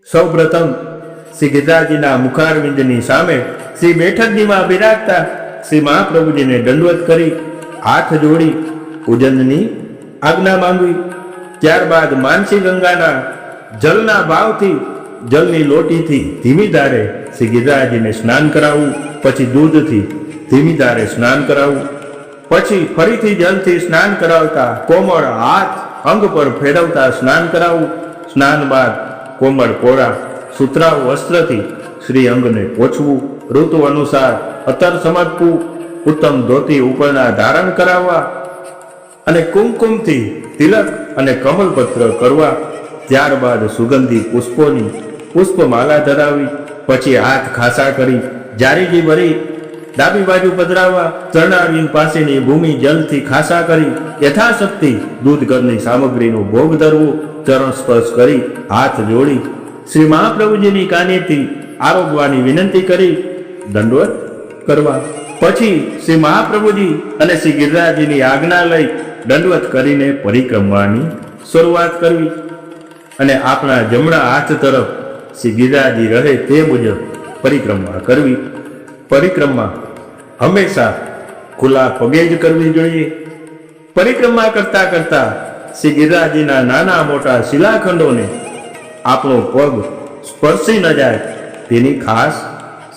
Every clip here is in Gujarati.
સૌ પ્રથમ શ્રી ગિરરાજજીના મુખારવિંદની સામે શ્રી બેઠકજીમાં બિરાજતા શ્રી મહાપ્રભુજીને દંડવત કરી હાથ જોડી પૂજનની આજ્ઞા માંગવી. ત્યારબાદ માનસી ગંગાના જલના ભાવથી જલની લોટીથી ધીમી ધારે શ્રી ગિરરાજજીને સ્નાન કરાવવું. પછી દૂધથી ધીમી ધારે સ્નાન કરાવવું. પછી ફરીથી જલથી સ્નાન કરાવતા કોમળ હાથ અંગ પર ફેરવતા સ્નાન કરાવવું. સ્નાન બાદ કોમળ કોરા સુતરાઉ વસ્ત્રથી શ્રી અંગને પોછવું. ઋતુ અનુસાર અત્તર સમર્પવું. ઉત્તમ ધોતી ઉપરના ધારણ કરાવવા અને કુમકુમથી તિલક અને કમલપત્ર કરવા. ત્યારબાદ સુગંધી પુષ્પોની પુષ્પમાલા ધરાવી. પછી હાથ ખાસા કરી જારીજી ભરી ડાબી બાજુ પધરાવવા. ચરણારવિંદ પાસેની ભૂમિ જલથી ખાસા કરી યથાશક્તિ દૂધ ઘરની સામગ્રીનો ભોગ ધરવો. ચરણ સ્પર્શ કરી હાથ જોડી શ્રી મહાપ્રભુજીની કાનેથી આરોગવાની વિનંતી કરી દંડવત કરવા. પછી શ્રી મહાપ્રભુજી અને શ્રી ગિરરાજજીની આજ્ઞા લઈ દંડવત કરીને પરિક્રમાની શરૂઆત કરવી અને આપણા જમણા હાથ તરફ શ્રી ગિરરાજજી રહે તે મુજબ પરિક્રમા કરવી. પરિક્રમા હંમેશા ખુલ્લા પગે જ કરવી જોઈએ. પરિક્રમા કરતા કરતા શ્રી ગિરરાજજીના નાના મોટા શિલાખંડોને આપણો પગ સ્પર્શી ન જાય તેની ખાસ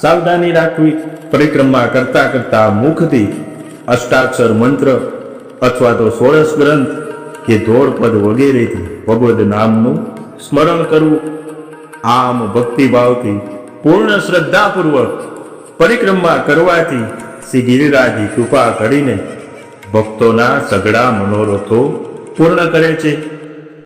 સાવધાની રાખવી. પરિક્રમા કરતા કરતા મુખથી અષ્ટાક્ષર મંત્ર અથવા તો ષોડશ ગ્રંથ કે ધોળપદ વગેરેથી ભગવદ નામનું સ્મરણ કરવું. આમ ભક્તિભાવથી પૂર્ણ શ્રદ્ધાપૂર્વક પરિક્રમા કરવાથી શ્રી ગિરિરાજજી કૃપા કરીને ભક્તોના સઘળા મનોરથો પૂર્ણ કરે છે.